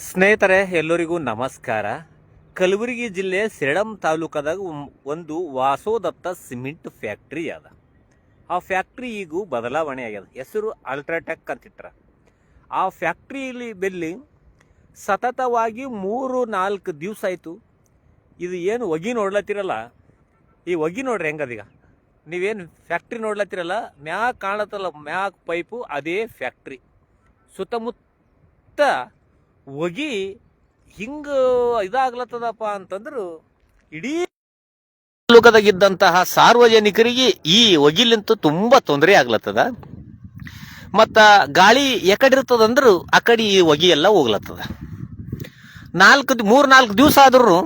ಸ್ನೇಹಿತರೆ, ಎಲ್ಲರಿಗೂ ನಮಸ್ಕಾರ. ಕಲಬುರಗಿ ಜಿಲ್ಲೆ ಸೇಡಂ ತಾಲೂಕದಾಗ ಒಂದು ವಾಸೋದತ್ತ ಸಿಮೆಂಟ್ ಫ್ಯಾಕ್ಟ್ರಿ ಅದ. ಆ ಫ್ಯಾಕ್ಟ್ರಿ ಈಗ ಬದಲಾವಣೆ ಆಗ್ಯದ. ಹೆಸರು ಅಲ್ಟ್ರಾಟೆಕ್ ಅಂತಿಟ್ರ. ಆ ಫ್ಯಾಕ್ಟ್ರಿಯಲ್ಲಿ ಬೆಲ್ಲಿ ಸತತವಾಗಿ 3-4 ದಿವಸ ಆಯಿತು. ಇದು ಏನು ಹೊಗೆ ನೋಡ್ಲತ್ತಿರಲ್ಲ, ಈ ಹೊಗೆ ನೋಡ್ರಿ ಹೆಂಗದೀಗ. ನೀವೇನು ಫ್ಯಾಕ್ಟ್ರಿ ನೋಡ್ಲತ್ತಿರಲ್ಲ, ಮ್ಯಾಗ ಕಾಣತ್ತಲ್ಲ, ಮ್ಯಾಗ ಪೈಪು, ಅದೇ ಫ್ಯಾಕ್ಟ್ರಿ. ಸುತ್ತಮುತ್ತ ಹೊಗಿ ಹಿಂಗೆ ಇದಾಗ್ಲತ್ತದಪ್ಪ ಅಂತಂದ್ರು ಇಡೀ ತಾಲೂಕದಾಗಿದ್ದಂತಹ ಸಾರ್ವಜನಿಕರಿಗೆ ಈ ಹೊಗಿಲಿಂತ ತುಂಬಾ ತೊಂದರೆ ಆಗ್ಲತ್ತದ. ಮತ್ತ ಗಾಳಿ ಎಕಡಿರ್ತದಂದ್ರು ಆ ಕಡೆ ಈ ಹೊಗಿ ಎಲ್ಲ ಹೋಗ್ಲತ್ತದ. 3-4 ದಿವಸ ಆದ್ರೂ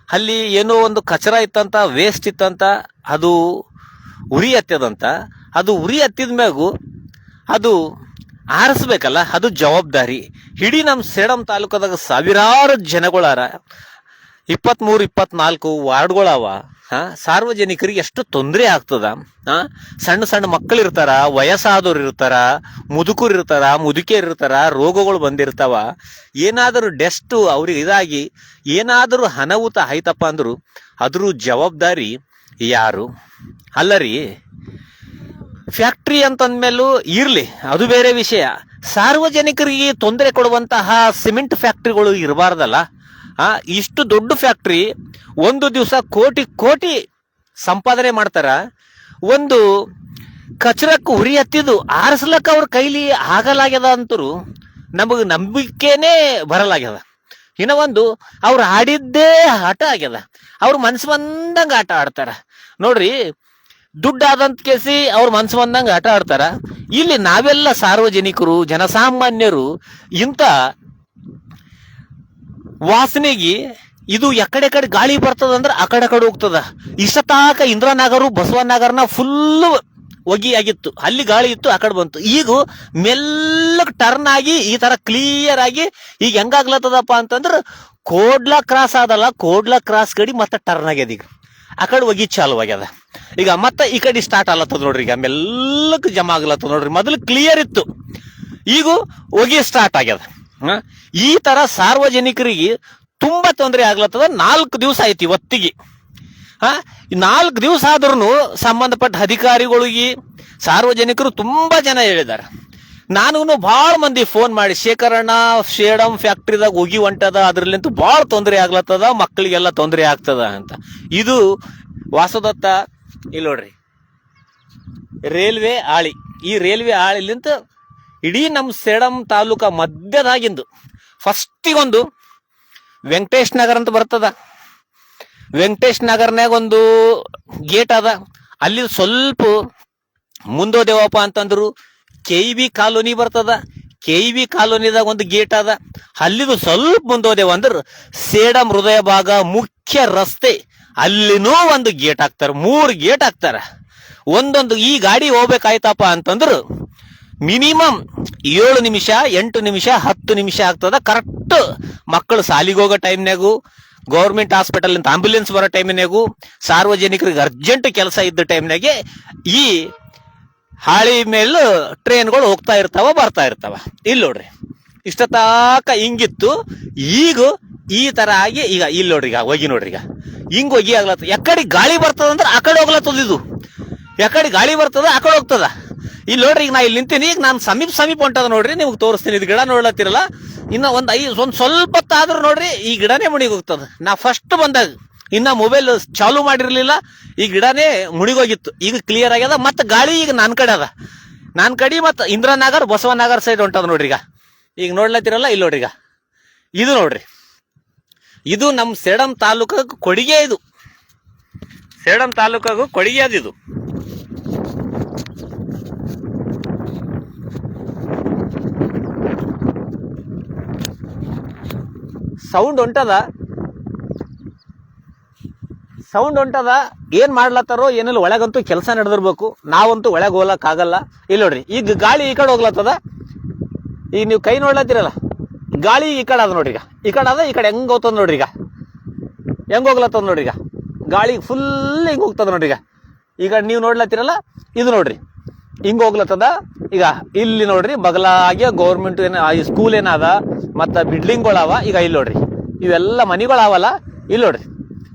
ಅಲ್ಲಿ ಏನೋ ಒಂದು ಕಚರ ಇತ್ತಂತ, ವೇಸ್ಟ್ ಇತ್ತಂತ, ಅದು ಉರಿ ಹತ್ತದಂತ. ಅದು ಉರಿ ಹತ್ತಿದ ಮ್ಯಾಗು ಅದು ಆರಿಸ್ಬೇಕಲ್ಲ, ಅದು ಜವಾಬ್ದಾರಿ. ಇಡೀ ನಮ್ಮ ಸೇಡಂ ತಾಲೂಕದಾಗ ಸಾವಿರಾರು ಜನಗಳಾರ, 23-24 ವಾರ್ಡ್ಗಳವ. ಸಾರ್ವಜನಿಕರಿಗೆ ಎಷ್ಟು ತೊಂದರೆ ಆಗ್ತದ. ಸಣ್ಣ ಸಣ್ಣ ಮಕ್ಕಳು ಇರ್ತಾರ, ವಯಸ್ಸಾದವ್ರು ಇರ್ತಾರ, ಮುದುಕರು ಇರ್ತಾರ, ಮುದುಕಿಯರು ಇರ್ತಾರ, ರೋಗಗಳು ಬಂದಿರ್ತಾವ. ಏನಾದರೂ ಡೆಸ್ಟ್ ಅವ್ರಿಗೆ ಇದಾಗಿ ಏನಾದರೂ ಅನಾಹುತ ಆಯ್ತಪ್ಪ ಅಂದ್ರು ಅದ್ರ ಜವಾಬ್ದಾರಿ ಯಾರು? ಅಲ್ಲರಿ, ಫ್ಯಾಕ್ಟ್ರಿ ಅಂತಂದ್ಮೇಲೂ ಇರ್ಲಿ, ಅದು ಬೇರೆ ವಿಷಯ. ಸಾರ್ವಜನಿಕರಿಗೆ ತೊಂದರೆ ಕೊಡುವಂತಹ ಸಿಮೆಂಟ್ ಫ್ಯಾಕ್ಟ್ರಿಗಳು ಇರಬಾರ್ದಲ್ಲ. ಇಷ್ಟು ದೊಡ್ಡ ಫ್ಯಾಕ್ಟ್ರಿ ಒಂದು ದಿವಸ ಕೋಟಿ ಸಂಪಾದನೆ ಮಾಡ್ತಾರ. ಒಂದು ಕಚರಕ್ಕೆ ಉರಿ ಹತ್ತಿದ್ದು ಆರಿಸ್ಲಕ್ಕ ಅವ್ರ ಕೈಲಿ ಆಗಲಾಗ್ಯದ ಅಂತರು ನಮಗೆ ನಂಬಿಕೆನೇ ಬರಲಾಗ್ಯದ. ಇನ್ನ ಒಂದು ಅವ್ರು ಆಡಿದ್ದೇ ಆಟ ಆಗ್ಯದ. ಅವ್ರ ಮನ್ಸು ಬಂದಂಗ ಆಟ ಆಡ್ತಾರ ನೋಡ್ರಿ. ದುಡ್ಡು ಆದಂತ ಕೇಸಿ ಅವ್ರ ಮನ್ಸು ಬಂದಂಗ ಆಟ ಆಡ್ತಾರ. ಇಲ್ಲಿ ನಾವೆಲ್ಲ ಸಾರ್ವಜನಿಕರು, ಜನಸಾಮಾನ್ಯರು ಇಂಥ ವಾಸನೆಗೆ ಇದು ಎಕಡೆ ಗಾಳಿ ಬರ್ತದಂದ್ರೆ ಆ ಕಡೆ ಹೋಗ್ತದ. ಇಷ್ಟತಾಕ ಇಂದ್ರಾನಗರು, ಬಸವನಗರನ ಫುಲ್ ಹೊಗಿ ಆಗಿತ್ತು, ಅಲ್ಲಿ ಗಾಳಿ ಇತ್ತು, ಆ ಕಡೆ ಬಂತು. ಈಗ ಮೆಲ್ಲಗೆ ಟರ್ನ್ ಆಗಿ ಈ ತರ ಕ್ಲಿಯರ್ ಆಗಿ ಈಗ ಹೆಂಗಾಗ್ಲತ್ತದಪ್ಪ ಅಂತಂದ್ರ ಕೋಡ್ಲಾ ಕ್ರಾಸ್ ಆದಲ್ಲ, ಕೋಡ್ಲಾ ಕ್ರಾಸ್ ಗಡಿ ಮತ್ತೆ ಟರ್ನ್ ಆಗ್ಯದ. ಈಗ ಆ ಕಡೆ ಹೊಗಿ ಚಾಲು ಆಗ್ಯದ. ಈಗ ಮತ್ತೆ ಈ ಕಡೆ ಸ್ಟಾರ್ಟ್ ಆಗ್ಲತ್ತದ ನೋಡ್ರಿ. ಈಗ ಮೆಲ್ಲಕ್ಕೆ ಜಮಾ ಆಗ್ಲತ್ತದ ನೋಡ್ರಿ. ಮೊದಲು ಕ್ಲಿಯರ್ ಇತ್ತು, ಈಗ ಹೊಗಿ ಸ್ಟಾರ್ಟ್ ಆಗ್ಯದ. ಈ ತರ ಸಾರ್ವಜನಿಕರಿಗೆ ತುಂಬಾ ತೊಂದರೆ ಆಗ್ಲತ್ತದ. 4 ದಿವಸ ಆಯ್ತು ಇವತ್ತಿಗೆ. 4 ದಿವಸ ಆದ್ರೂ ಸಂಬಂಧಪಟ್ಟ ಅಧಿಕಾರಿಗಳಿಗೆ, ಸಾರ್ವಜನಿಕರು ತುಂಬಾ ಜನ ಹೇಳಿದ್ದಾರೆ. ನಾನು ಬಹಳ ಮಂದಿ ಫೋನ್ ಮಾಡಿ, ಶೇಖರಣ್ಣ ಸೇಡಂ ಫ್ಯಾಕ್ಟ್ರಿದಾಗ ಹೋಗಿ ಹೊಂಟದ, ಅದ್ರಲ್ಲಿಂತ ಬಹಳ ತೊಂದರೆ ಆಗ್ಲತ್ತದ, ಮಕ್ಕಳಿಗೆಲ್ಲ ತೊಂದರೆ ಆಗ್ತದ ಅಂತ. ಇದು ವಾಸೋದತ್ತ ಇಲ್ಲಿ ನೋಡ್ರಿ, ರೈಲ್ವೆ ಆಳಿ. ಈ ರೈಲ್ವೆ ಆಳಿಲಿಂತ ಇಡೀ ನಮ್ಮ ಸೇಡಂ ತಾಲೂಕ ಮಧ್ಯದಾಗಿಂದು ಫಸ್ಟಿಗೊಂದು ವೆಂಕಟೇಶ್ ನಗರ್ ಅಂತ ಬರ್ತದ. ವೆಂಕಟೇಶ್ ನಗರ್ನಾಗ ಒಂದು ಗೇಟ್ ಅದ. ಅಲ್ಲಿ ಸ್ವಲ್ಪ ಮುಂದೋದೇವಪ್ಪ ಅಂತಂದ್ರು KV ಕಾಲೋನಿ ಬರ್ತದ. KV ಕಾಲೋನಿದಾಗ ಒಂದು ಗೇಟ್ ಅದ. ಅಲ್ಲಿದು ಸ್ವಲ್ಪ ಮುಂದೋದೇವ ಅಂದ್ರೆ ಸೇಡಂ ಹೃದಯ ಭಾಗ ಮುಖ್ಯ ರಸ್ತೆ, ಅಲ್ಲಿನೂ ಒಂದು ಗೇಟ್ ಹಾಕ್ತಾರೆ. 3 ಗೇಟ್ ಹಾಕ್ತಾರ. ಒಂದೊಂದು ಈ ಗಾಡಿ ಹೋಗ್ಬೇಕಾಯ್ತಪ್ಪ ಅಂತಂದ್ರು ಮಿನಿಮಮ್ 7 ನಿಮಿಷ, 8 ನಿಮಿಷ, 10 ನಿಮಿಷ ಆಗ್ತದ. ಕರೆಕ್ಟ್ ಮಕ್ಕಳು ಸಾಲಿಗೆ ಹೋಗೋ ಟೈಮ್ನಾಗು, ಗೌರ್ಮೆಂಟ್ ಹಾಸ್ಪಿಟಲ್ ಅಂತ ಆಂಬ್ಯುಲೆನ್ಸ್ ಬರೋ ಟೈಮಿನಾಗು, ಸಾರ್ವಜನಿಕರಿಗೆ ಅರ್ಜೆಂಟ್ ಕೆಲಸ ಇದ್ದ ಟೈಮ್ನಾಗೆ ಈ ಹಾಳಿ ಮೇಲೂ ಟ್ರೈನ್ಗಳು ಹೋಗ್ತಾ ಇರ್ತಾವ, ಬರ್ತಾ ಇರ್ತಾವ. ಇಲ್ಲಿ ನೋಡ್ರಿ, ಇಷ್ಟತಾಕ ಹಿಂಗಿತ್ತು. ಈಗ ಈ ತರ ಆಗಿ ಈಗ ಇಲ್ಲಿ ನೋಡ್ರಿ, ಈಗ ಹೋಗಿ ನೋಡ್ರಿ, ಈಗ ಹಿಂಗ್ ಹೋಗಿ ಆಗ್ಲತ್ತ. ಎಕಡೆ ಗಾಳಿ ಬರ್ತದ ಅಂದ್ರೆ ಆ ಕಡೆ ಹೋಗ್ಲತ್ತದ. ಇದು ಎಕಡೆ ಗಾಳಿ ಬರ್ತದ ಆ ಕಡೆ ಹೋಗ್ತದ. ಇಲ್ಲಿ ನೋಡ್ರಿ, ಈಗ ನಾ ಇಲ್ಲಿ ನಿಂತೀನಿ. ಈಗ ನಾನು ಸಮೀಪ ಹೊಂಟದ ನೋಡ್ರಿ, ನಿಮ್ಗೆ ತೋರಿಸ್ತೀನಿ. ಇದು ಗಿಡ ನೋಡ್ಲತ್ತಿರಲ್ಲ, ಇನ್ನ ಒಂದ್ ಸ್ವಲ್ಪ ಹೊತ್ತಾದ್ರೂ ನೋಡ್ರಿ ಈ ಗಿಡನೇ ಮುಣಿಗೆ ಹೋಗ್ತದ. ನಾ ಫಸ್ಟ್ ಬಂದಾಗ ಇನ್ನ ಮೊಬೈಲ್ ಚಾಲು ಮಾಡಿರ್ಲಿಲ್ಲ, ಈ ಗಿಡನೇ ಮುಣಿಗೋಗಿತ್ತು. ಈಗ ಕ್ಲಿಯರ್ ಆಗ್ಯದ. ಮತ್ತೆ ಗಾಳಿ ಈಗ ನನ್ನ ಕಡೆ ಅದ. ನನ್ನ ಕಡೆ ಮತ್ತೆ ಇಂದ್ರಾನಗರ್, ಬಸವನಗರ್ ಸೈಡ್ ಹೊಂಟದ ನೋಡ್ರಿ. ಈಗ ನೋಡ್ಲತ್ತಿರಲ್ಲ, ಇಲ್ಲಿ ನೋಡ್ರಿ, ಈಗ ಇದು ನೋಡ್ರಿ, ಇದು ನಮ್ಮ ಸೇಡಂ ತಾಲೂಕಾಗ ಕೊಡುಗೆ. ಇದು ಸೇಡಂ ತಾಲೂಕಾಗ ಕೊಡುಗೆ ಅದು. ಇದು ಸೌಂಡ್ ಹೊಂಟದ. ಏನ್ ಮಾಡ್ಲತ್ತಾರೋ ಏನಿಲ್ಲ, ಒಳಗಂತೂ ಕೆಲಸ ನಡೆದಿರ್ಬೇಕು. ನಾವಂತೂ ಒಳಗೆ ಹೋಗ್ಲಕ್ ಆಗಲ್ಲ. ಇಲ್ಲಿ ನೋಡ್ರಿ, ಈಗ ಗಾಳಿ ಈ ಕಡೆ ಹೋಗ್ಲತ್ತದ. ಈಗ ನೀವು ಕೈ ನೋಡ್ಲತ್ತೀರಲ್ಲ, ಗಾಳಿ ಈ ಕಡೆ ಅದ ನೋಡ್ರಿ. ಈಗ ಈ ಕಡೆ ಅದ, ಈ ಕಡೆ ಹೆಂಗ್ ಹೋಗ್ತದ ನೋಡ್ರಿ. ಈಗ ಹೆಂಗ್ ಹೋಗ್ಲತ್ತದ ನೋಡ್ರಿ. ಈಗ ಗಾಳಿ ಫುಲ್ ಹಿಂಗ್ ಹೋಗ್ತದ ನೋಡ್ರಿ. ಈಗ ನೀವು ನೋಡ್ಲತ್ತೀರಲ್ಲ, ಇದು ನೋಡ್ರಿ ಹಿಂಗ್ ಹೋಗ್ಲತ್ತದ. ಈಗ ಇಲ್ಲಿ ನೋಡ್ರಿ ಬಗಲಾಗೆ ಗೌರ್ಮೆಂಟ್ ಸ್ಕೂಲ್ ಏನದ ಮತ್ತ ಬಿಲ್ಡಿಂಗ್ಗಳವ. ಈಗ ಇಲ್ಲಿ ನೋಡ್ರಿ ಇವೆಲ್ಲ ಮನಿಗಳಾವಲ್ಲ, ಇಲ್ಲಿ ನೋಡ್ರಿ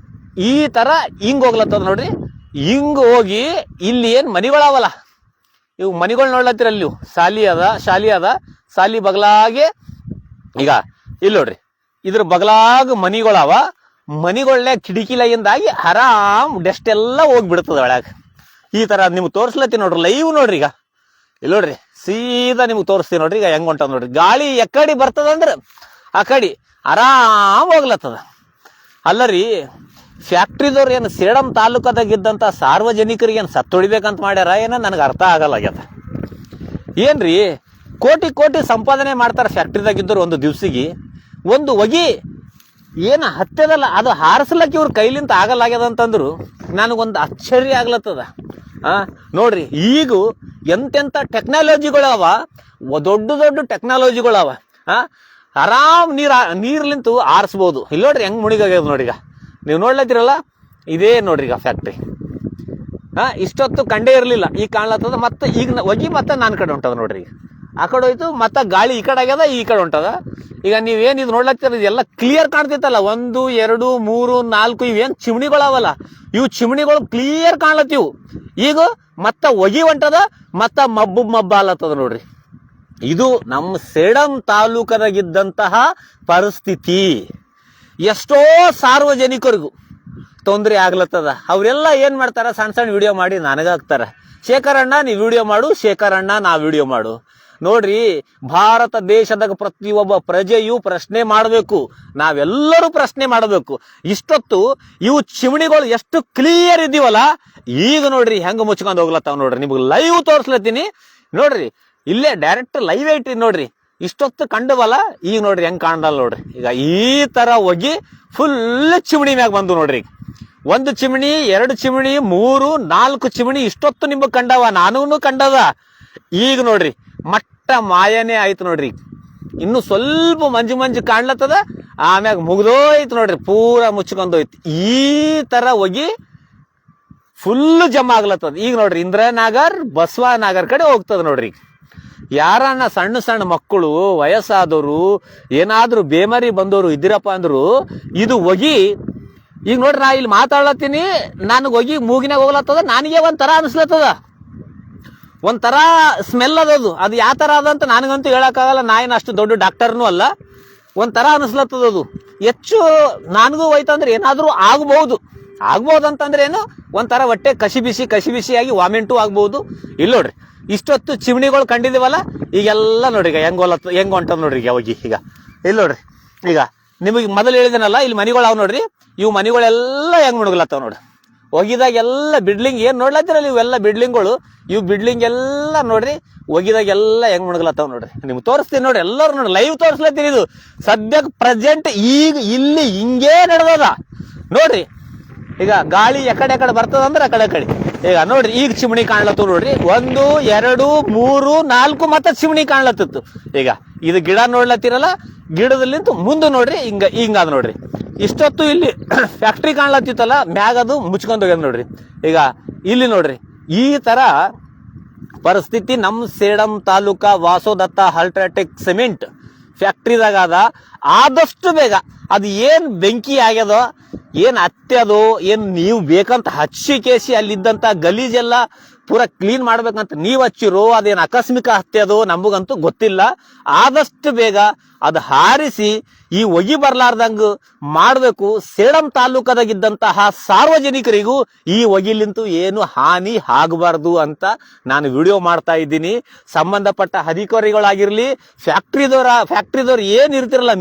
ಈ ತರ ಹಿಂಗ್ ಹೋಗ್ಲತ್ತದ ನೋಡ್ರಿ. ಹಿಂಗ್ ಹೋಗಿ ಇಲ್ಲಿ ಏನ್ ಮನಿಗಳಾವಲ್ಲ, ಇವು ಮನಿಗಳು ನೋಡ್ಲತ್ತೀರ, ಅಲ್ಲಿ ಶಾಲಿ ಅದ ಶಾಲಿ ಬಗಲಾಗೆ. ಈಗ ಇಲ್ಲಿ ನೋಡ್ರಿ ಇದ್ರ ಬಗಲಾಗ ಮನಿಗಳವ, ಮನಿಗಳನ್ನೇ ಕಿಟಕಿಲಾಗಿಂದಾಗಿ ಆರಾಮ್ ಡೆಸ್ಟ್ ಎಲ್ಲ ಹೋಗ್ಬಿಡ್ತದ ಒಳಗ. ಈ ತರ ನಿಮ್ಗೆ ತೋರಿಸ್ಲತ್ತೀನಿ ನೋಡ್ರಿ, ಲೈವ್ ನೋಡ್ರಿ. ಈಗ ಇಲ್ಲಿ ನೋಡ್ರಿ ಸೀದಾ ನಿಮ್ಗೆ ತೋರಿಸ್ತೀನಿ ನೋಡ್ರಿ. ಈಗ ಹೆಂಗ್ ಹೊಂಟದ ನೋಡ್ರಿ, ಗಾಳಿ ಎಕಡಿ ಬರ್ತದಂದ್ರ ಆ ಕಡಿ ಆರಾಮ್ ಹೋಗ್ಲತ್ತದ. ಅಲ್ಲರಿ ಫ್ಯಾಕ್ಟ್ರಿದವ್ರು ಏನು ಸೇಡಂ ತಾಲೂಕದಾಗಿದ್ದಂತ ಸಾರ್ವಜನಿಕರಿಗೆ ಏನು ಸತ್ತೊಡಿಬೇಕಂತ ಮಾಡ್ಯಾರ ಏನ ನನಗೆ ಅರ್ಥ ಆಗಲ್ಲ ಆಗ್ಯದ. ಏನ್ರಿ ಕೋಟಿ ಕೋಟಿ ಸಂಪಾದನೆ ಮಾಡ್ತಾರೆ ಫ್ಯಾಕ್ಟ್ರಿದಾಗಿದ್ದರು ಒಂದು ದಿವ್ಸಿಗೆ. ಒಂದು ಹೊಗಿ ಏನು ಹತ್ತದಲ್ಲ ಅದು ಹಾರಿಸ್ಲಕ್ಕೆ ಇವ್ರ ಕೈಲಿಂತ ಆಗಲ್ಲಾಗ್ಯದ ಅಂತಂದ್ರು ನನಗೊಂದು ಆಶ್ಚರ್ಯ ಆಗ್ಲತ್ತದ. ನೋಡ್ರಿ ಈಗ ಎಂತೆಂಥ ಟೆಕ್ನಾಲಜಿಗಳವ, ದೊಡ್ಡ ದೊಡ್ಡ ಟೆಕ್ನಾಲಜಿಗಳವ. ಆರಾಮ್ ನೀರ್ಲಿಂತು ಆರಿಸ್ಬೋದು. ಇಲ್ಲಿ ನೋಡ್ರಿ ಹೆಂಗ್ ಮುಣಿಗಾಗ್ಯದ ನೋಡಿ. ಈಗ ನೀವು ನೋಡ್ಲತ್ತೀರಲ್ಲ, ಇದೇ ನೋಡ್ರಿ ಈಗ ಫ್ಯಾಕ್ಟ್ರಿ. ಇಷ್ಟೊತ್ತು ಕಂಡೇ ಇರಲಿಲ್ಲ, ಈಗ ಕಾಣ್ಲತ್ತದ. ಮತ್ತೆ ಈಗ ಹೊಗಿ ಮತ್ತೆ ನಾನು ಕಡೆ ಹೊಂಟದ ನೋಡ್ರಿ. ಆ ಕಡೆ ಹೋಯ್ತು, ಮತ್ತೆ ಗಾಳಿ ಈ ಕಡೆ ಆಗ್ಯದ, ಈ ಕಡೆ ಹೊಂಟದ. ಈಗ ನೀವೇನು ಇದು ನೋಡ್ಲತ್ತೀರ, ಇದೆಲ್ಲ ಕ್ಲಿಯರ್ ಕಾಣ್ತಿತ್ತಲ್ಲ. 1 2 3 4 ಇವೇನ್ ಚಿಮಣಿಗಳವಲ್ಲ, ಇವು ಚಿಮಣಿಗಳು ಕ್ಲಿಯರ್ ಕಾಣ್ಲತ್ತಿವು. ಈಗ ಮತ್ತ ಹೊಗಿ ಹೊಂಟದ, ಮತ್ತ ಮಬ್ಬ ಆಲತ್ತದ ನೋಡ್ರಿ. ಇದು ನಮ್ಮ ಸೇಡಂ ತಾಲೂಕದಾಗಿದ್ದಂತಹ ಪರಿಸ್ಥಿತಿ. ಎಷ್ಟೋ ಸಾರ್ವಜನಿಕರಿಗೂ ತೊಂದರೆ ಆಗ್ಲತ್ತದ. ಅವರೆಲ್ಲ ಏನ್ ಮಾಡ್ತಾರ, ಸಣ್ಣ ಸಣ್ಣ ವಿಡಿಯೋ ಮಾಡಿ ನನಗಾಗ್ತಾರ, ಶೇಖರಣ್ಣ ನೀ ವಿಡಿಯೋ ಮಾಡು, ಶೇಖರಣ್ಣ ನಾ ವಿಡಿಯೋ ಮಾಡು. ನೋಡ್ರಿ, ಭಾರತ ದೇಶದಾಗ ಪ್ರತಿಯೊಬ್ಬ ಪ್ರಜೆಯು ಪ್ರಶ್ನೆ ಮಾಡಬೇಕು, ನಾವೆಲ್ಲರೂ ಪ್ರಶ್ನೆ ಮಾಡಬೇಕು. ಇಷ್ಟೊತ್ತು ಇವು ಚಿಮಣಿಗಳು ಎಷ್ಟು ಕ್ಲಿಯರ್ ಇದೀವಲ್ಲ, ಈಗ ನೋಡ್ರಿ ಹೆಂಗ ಮುಚ್ಕೊಂಡು ಹೋಗ್ಲತ್ತಾವ ನೋಡ್ರಿ. ನಿಮ್ಗೆ ಲೈವ್ ತೋರಿಸ್ಲತ್ತೀನಿ ನೋಡ್ರಿ, ಇಲ್ಲೇ ಡೈರೆಕ್ಟ್ ಲೈವ್ ಐತಿ ನೋಡ್ರಿ. ಇಷ್ಟೊತ್ತು ಕಂಡವಲ್ಲ, ಈಗ ನೋಡ್ರಿ ಹೆಂಗ್ ಕಾಣಲ್ಲ ನೋಡ್ರಿ. ಈಗ ಈ ತರ ಹೋಗಿ ಫುಲ್ ಚಿಮಣಿ ಮ್ಯಾಗ ಬಂದು ನೋಡ್ರಿ. 1 ಚಿಮಣಿ 2 ಚಿಮಣಿ 3 4 ಚಿಮಣಿ ಇಷ್ಟೊತ್ತು ನಿಮ್ಗೆ ಕಂಡವ, ನಾನೂ ಕಂಡದ. ಈಗ ನೋಡ್ರಿ ಮಟ್ಟ ಮಾಯನೇ ಆಯ್ತು ನೋಡ್ರಿ. ಇನ್ನು ಸ್ವಲ್ಪ ಮಂಜು ಕಾಣ್ಲತ್ತದ, ಆಮ್ಯಾಗ ಮುಗ್ದೋಯ್ತು ನೋಡ್ರಿ, ಪೂರ ಮುಚ್ಕೊಂಡೋಯ್ತು. ಈ ತರ ಹೋಗಿ ಫುಲ್ ಜಮಾ ಆಗ್ಲತ್ತದ. ಈಗ ನೋಡ್ರಿ ಇಂದ್ರನಗರ್ ಬಸವನಗರ್ ಕಡೆ ಹೋಗ್ತದ ನೋಡ್ರಿ. ಯಾರನ್ನ ಸಣ್ಣ ಸಣ್ಣ ಮಕ್ಕಳು, ವಯಸ್ಸಾದವರು, ಏನಾದ್ರೂ ಬೇಮಾರಿ ಬಂದವರು ಇದ್ದೀರಪ್ಪ ಅಂದ್ರು ಇದು ಹೋಗಿ. ಈಗ ನೋಡ್ರಿ ನಾ ಇಲ್ಲಿ ಮಾತಾಡ್ಲತ್ತೀನಿ, ನನಗೆ ಹೋಗಿ ಮೂಗಿನಾಗ ಹೋಗ್ಲತ್ತದ. ನನಗೆ ಒಂಥರ ಅನಿಸ್ಲತ್ತದ, ಒಂಥರ ಸ್ಮೆಲ್ ಅದದು. ಅದು ಯಾವ ತರ ಅದಂತ ನನಗಂತೂ ಹೇಳಕ್ಕಾಗಲ್ಲ, ನಾ ಏನು ಅಷ್ಟು ದೊಡ್ಡ ಡಾಕ್ಟರ್ನೂ ಅಲ್ಲ. ಒಂಥರ ಅನಿಸ್ಲತ್ತದ ಅದು. ಹೆಚ್ಚು ನನಗೂ ಹೋಯ್ತಂದ್ರೆ ಏನಾದ್ರೂ ಆಗ್ಬಹುದಂತಂದ್ರೆ ಏನು, ಒಂಥರ ಹೊಟ್ಟೆ ಕಸಿ ಬಿಸಿಯಾಗಿ ವಾಮಿಂಟು ಆಗ್ಬಹುದು. ಇಲ್ಲಿ ನೋಡ್ರಿ ಇಷ್ಟೊತ್ತು ಚಿಮಣಿಗಳು ಕಂಡಿದೀವಲ್ಲ, ಈಗೆಲ್ಲ ನೋಡ್ರಿ ಈಗ ಹೆಂಗ್ ಹೊಂಟದ ನೋಡ್ರಿ. ಈಗ ಹೋಗಿ ಈಗ ಇಲ್ಲಿ ನೋಡ್ರಿ. ಈಗ ನಿಮಗೆ ಮೊದಲು ಹೇಳಿದನಲ್ಲ, ಇಲ್ಲಿ ಮನಿಗಳು ಅವ್ ನೋಡ್ರಿ. ಇವು ಮನಿಗಳೆಲ್ಲ ಹೆಂಗ್ ಮುಣಗ್ಲತ್ತಾವ ನೋಡ್ರಿ. ಒಗಿದಾಗ ಎಲ್ಲ ಬಿಲ್ಡಿಂಗ್ ಏನ್ ನೋಡ್ಲತ್ತಿರಲ್ಲ, ಇವೆಲ್ಲ ಬಿಲ್ಡಿಂಗ್ಗಳು. ಇವು ಬಿಲ್ಡಿಂಗ್ ಎಲ್ಲ ನೋಡ್ರಿ, ಒಗಿದಾಗ ಎಲ್ಲ ಹೆಂಗ್ ಮುಣಗ್ಲತ್ತಾವ ನೋಡ್ರಿ. ನಿಮ್ಗೆ ತೋರಿಸ್ತೀನಿ ನೋಡ್ರಿ, ಎಲ್ಲರೂ ನೋಡಿ ಲೈವ್ ತೋರಿಸ್ಲತ್ತೀನಿ. ಇದು ಸದ್ಯಕ್ಕೆ ಪ್ರೆಸೆಂಟ್ ಈಗ ಇಲ್ಲಿ ಹಿಂಗೇ ನಡೆದದ ನೋಡ್ರಿ. ಈಗ ಗಾಳಿ ಎಕಡೆ ಬರ್ತದಂದ್ರೆ ಆ ಕಡೆ. ಈಗ ನೋಡ್ರಿ ಈಗ ಚಿಮಣಿ ಕಾಣ್ಲತ್ತು ನೋಡ್ರಿ. 1 2 3 4 ಮತ್ತೆ ಚಿಮಣಿ ಕಾಣ್ಲತ್ತಿತ್ತು. ಈಗ ಇದು ಗಿಡ ನೋಡ್ಲತ್ತಿರಲ್ಲ, ಗಿಡದಲ್ಲಿಂತ ಮುಂದೆ ನೋಡ್ರಿ ಹಿಂಗಾದ ನೋಡ್ರಿ. ಇಷ್ಟೊತ್ತು ಇಲ್ಲಿ ಫ್ಯಾಕ್ಟ್ರಿ ಕಾಣ್ಲತ್ತಿತ್ತಲ್ಲ, ಮ್ಯಾಗದು ಮುಚ್ಕೊಂಡು ಹೋಗ್ಯದ ನೋಡ್ರಿ. ಈಗ ಇಲ್ಲಿ ನೋಡ್ರಿ ಈ ತರ ಪರಿಸ್ಥಿತಿ ನಮ್ಮ ಸೇಡಂ ತಾಲೂಕಾ ವಾಸೋದತ್ತ ಅಲ್ಟ್ರಾಟೆಕ್ ಸಿಮೆಂಟ್ ಫ್ಯಾಕ್ಟ್ರಿದಾಗ ಆದಷ್ಟು ಬೇಗ ಅದು ಏನ್ ಬೆಂಕಿ ಆಗ್ಯದೋ, ಏನ್ ಹತ್ಯದೋ, ಏನ್ ನೀವು ಬೇಕಂತ ಹಚ್ಚಿ ಕೇಸಿ ಅಲ್ಲಿದ್ದಂತ ಗಲೀಜೆಲ್ಲ ಪೂರ ಕ್ಲೀನ್ ಮಾಡ್ಬೇಕಂತ ನೀವ್ ಹಚ್ಚಿರೋ, ಅದೇನ್ ಆಕಸ್ಮಿಕ ಹತ್ಯದೋ ನಮಗಂತೂ ಗೊತ್ತಿಲ್ಲ. ಆದಷ್ಟು ಬೇಗ ಅದು ಹಾರಿಸಿ ಈ ಹೊಗಿ ಬರ್ಲಾರ್ದಂಗ ಮಾಡಬೇಕು. ಸೇಡಂ ತಾಲೂಕದಾಗಿದ್ದಂತಹ ಸಾರ್ವಜನಿಕರಿಗೂ ಈ ಹೊಗಿಲಿಂತೂ ಏನು ಹಾನಿ ಆಗಬಾರ್ದು ಅಂತ ನಾನು ವಿಡಿಯೋ ಮಾಡ್ತಾ ಇದ್ದೀನಿ. ಸಂಬಂಧಪಟ್ಟ ಅಧಿಕಾರಿಗಳಾಗಿರ್ಲಿ, ಫ್ಯಾಕ್ಟ್ರಿದವ್ರು ಏನ್ ಇರ್ತಿರಲ್ಲ,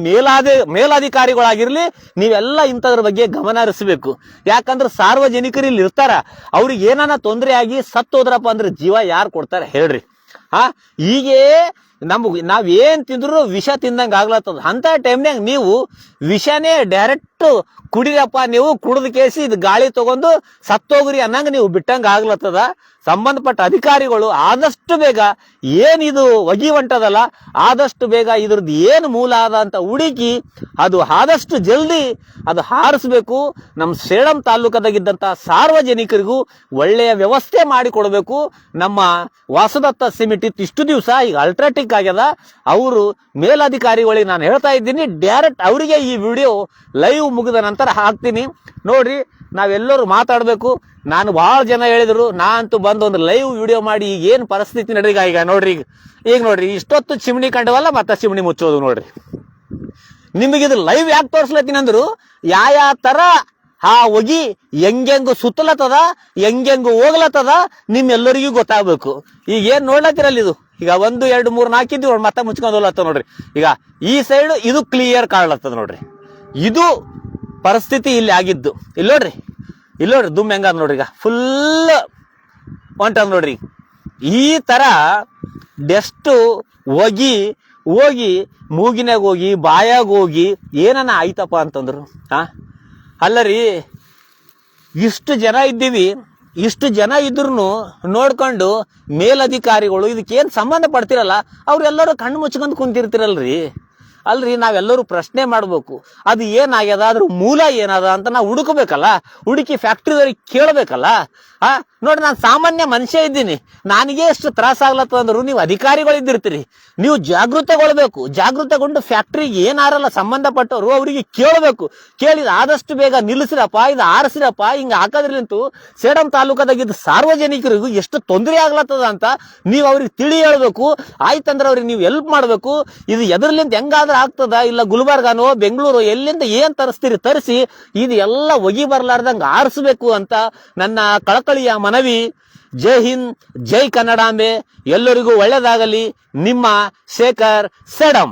ಮೇಲಾಧಿಕಾರಿಗಳಾಗಿರ್ಲಿ, ನೀವೆಲ್ಲ ಇಂಥದ್ರ ಬಗ್ಗೆ ಗಮನ ಹರಿಸಬೇಕು. ಯಾಕಂದ್ರೆ ಸಾರ್ವಜನಿಕರು ಇಲ್ಲಿ ಇರ್ತಾರ, ಅವ್ರಿಗೆ ಏನಾನ ತೊಂದರೆ ಆಗಿ ಸತ್ತೋದ್ರಪ್ಪ ಅಂದ್ರೆ ಜೀವ ಯಾರು ಕೊಡ್ತಾರೆ ಹೇಳ್ರಿ. ಹೀಗೆ ನಾವ್ ಏನ್ ತಿಂದ್ರು ವಿಷ ತಿಂದಂಗ ಆಗ್ಲತ್ತದ. ಅಂತ ಟೈಮ್ನಾಗ ನೀವು ವಿಷನೇ ಡೈರೆಕ್ಟ್ ಕುಡಿರಪ್ಪ, ನೀವು ಕುಡಿದ ಕೇಸಿ ಇದು ಗಾಳಿ ತಗೊಂಡು ಸತ್ತೋಗ್ರಿ ಅನ್ನಂಗ ನೀವು ಬಿಟ್ಟಂಗ ಆಗ್ಲತ್ತದ. ಸಂಬಂಧಪಟ್ಟ ಅಧಿಕಾರಿಗಳು ಆದಷ್ಟು ಬೇಗ ಏನಿದು ಒಗಿ ಹೊಂಟದಲ್ಲ, ಆದಷ್ಟು ಬೇಗ ಇದ್ರದ್ದು ಏನು ಮೂಲ ಅದ ಅಂತ ಹುಡುಕಿ ಅದು ಆದಷ್ಟು ಜಲ್ದಿ ಅದು ಹಾರಿಸ್ಬೇಕು. ನಮ್ಮ ಸೇಡಂ ತಾಲೂಕದಾಗಿದ್ದಂತ ಸಾರ್ವಜನಿಕರಿಗೂ ಒಳ್ಳೆಯ ವ್ಯವಸ್ಥೆ ಮಾಡಿಕೊಡ್ಬೇಕು. ನಮ್ಮ ವಾಸದತ್ತ ಸಿಮೆಂಟ್ ಇಷ್ಟು ದಿವಸ ಈಗ ಅಲ್ಟ್ರಾಟೆಕ್ ಆಗ್ಯದ. ಅವರು ಮೇಲಧಿಕಾರಿಗಳಿಗೆ ನಾನು ಹೇಳ್ತಾ ಇದ್ದೀನಿ, ಡೈರೆಕ್ಟ್ ಅವರಿಗೆ ಈ ವಿಡಿಯೋ ಲೈವ್ ಮುಗಿದ ನಂತರ ಹಾಕ್ತೀನಿ ನೋಡ್ರಿ. ನಾವೆಲ್ಲರೂ ಮಾತಾಡ್ಬೇಕು. ನಾನು ಬಹಳ ಜನ ಹೇಳಿದ್ರು, ನಾನಂತೂ ಬಂದು ಒಂದು ಲೈವ್ ವಿಡಿಯೋ ಮಾಡಿ ಈಗ ಏನು ಪರಿಸ್ಥಿತಿ ನಡ್ರೀಗ. ಈಗ ನೋಡ್ರಿ, ಈಗ ನೋಡ್ರಿ ಇಷ್ಟೊತ್ತು ಚಿಮಣಿ ಕಂಡವಲ್ಲ, ಮತ್ತೆ ಚಿಮಣಿ ಮುಚ್ಚೋದು ನೋಡ್ರಿ. ನಿಮಗಿದು ಲೈವ್ ಯಾಕೆ ತೋರಿಸ್ಲತ್ತೀನಿ ಅಂದ್ರು, ಯಾವ ತರ ಆ ಹೊಗಿ ಹೆಂಗೆಂಗು ಸುತ್ತಲತ್ತದ, ಹೆಂಗೆಂಗು ಹೋಗ್ಲತ್ತದ ನಿಮ್ಮೆಲ್ಲರಿಗೂ ಗೊತ್ತಾಗ್ಬೇಕು. ಈಗ ಏನ್ ನೋಡ್ಲತ್ತಿರಲ್ಲ ಇದು, ಈಗ 1 2 3 4 ಇದ್ದು ಮತ್ತೆ ಮುಚ್ಕೊಂಡು ಹೋಗ್ಲತ್ತ ನೋಡ್ರಿ. ಈಗ ಈ ಸೈಡ್ ಇದು ಕ್ಲಿಯರ್ ಕಾಣ್ಲತ್ತದ ನೋಡ್ರಿ. ಇದು ಪರಿಸ್ಥಿತಿ ಇಲ್ಲಿ ಆಗಿದ್ದು. ಇಲ್ಲಿ ನೋಡ್ರಿ ದುಮ್ ಹೆಂಗದ ನೋಡ್ರಿ, ಈಗ ಫುಲ್ ಹೊಂಟದ ನೋಡ್ರಿ. ಈ ತರ ಡೆಸ್ಟ್ ಹೋಗಿ ಮೂಗಿನಾಗ ಹೋಗಿ ಬಾಯಾಗ ಹೋಗಿ ಏನನ ಆಯ್ತಪ್ಪ ಅಂತಂದ್ರು. ಅಲ್ಲರಿ, ಇಷ್ಟು ಜನ ಇದ್ದೀವಿ, ಇಷ್ಟು ಜನ ಇದ್ರು ನೋಡ್ಕೊಂಡು ಮೇಲಧಿಕಾರಿಗಳು ಇದಕ್ಕೇನ್ ಸಂಬಂಧ ಪಡ್ತಿರಲ್ಲ, ಅವ್ರೆಲ್ಲರೂ ಕಣ್ಣು ಮುಚ್ಕೊಂಡು ಕುಂತಿರ್ತಿರಲ್ರಿ. ಅಲ್ರಿ, ನಾವೆಲ್ಲರೂ ಪ್ರಶ್ನೆ ಮಾಡ್ಬೇಕು, ಅದು ಏನಾಗ್ಯದ, ಅದ್ರ ಮೂಲ ಏನದ ಅಂತ ನಾವು ಹುಡುಕಬೇಕಲ್ಲ. ಹುಡುಕಿ ಫ್ಯಾಕ್ಟ್ರಿದವ್ರಿಗೆ ಕೇಳಬೇಕಲ್ಲ. ನೋಡ್ರಿ, ನಾನು ಸಾಮಾನ್ಯ ಮನುಷ್ಯ ಇದ್ದೀನಿ, ನನಗೆ ಎಷ್ಟು ತ್ರಾಸ ಆಗ್ಲತ್ತ ಅಂದ್ರು ನೀವು ಅಧಿಕಾರಿಗಳು ಇದ್ದಿರ್ತೀರಿ. ನೀವು ಜಾಗೃತೆಗೊಳ್ಬೇಕು. ಜಾಗೃತೆಗೊಂಡು ಫ್ಯಾಕ್ಟ್ರಿಗೆ ಏನಾರಲ್ಲ ಸಂಬಂಧಪಟ್ಟವರು ಅವರಿಗೆ ಕೇಳಬೇಕು. ಕೇಳಿದ ಆದಷ್ಟು ಬೇಗ ನಿಲ್ಲಿಸ್ರಪ್ಪ, ಇದು ಆರಿಸ್ರಪ್ಪ, ಹಿಂಗ ಹಾಕೋದ್ರಿಂತೂ ಸೇಡಂ ತಾಲೂಕದಾಗಿದ್ದ ಸಾರ್ವಜನಿಕರಿಗೂ ಎಷ್ಟು ತೊಂದರೆ ಆಗ್ಲತ್ತದ ಅಂತ ನೀವು ಅವ್ರಿಗೆ ತಿಳಿ ಹೇಳ್ಬೇಕು. ಆಯ್ತಂದ್ರೆ ಅವ್ರಿಗೆ ನೀವು ಹೆಲ್ಪ್ ಮಾಡ್ಬೇಕು. ಇದು ಎದರ್ಲಿಂದ ಹೆಂಗಾದ್ರೆ ಆಗ್ತದ, ಇಲ್ಲ ಗುಲ್ಬರ್ಗಾನೋ ಬೆಂಗಳೂರು ಎಲ್ಲಿಂದ ಏನ್ ತರಿಸ್ತೀರಿ ತರಿಸಿ ಇದು ಎಲ್ಲ ಒಗಿ ಬರ್ಲಾರ್ದಂಗ ಆರಿಸ್ಬೇಕು ಅಂತ ನನ್ನ ಕಳಕಳಿಯ ಮನವಿ. ಜೈ ಹಿಂದ್, ಜೈ ಕನ್ನಡಾಂಬೆ. ಎಲ್ಲರಿಗೂ ಒಳ್ಳೆಯದಾಗಲಿ. ನಿಮ್ಮ ಶೇಖರ್ ಸೇಡಂ.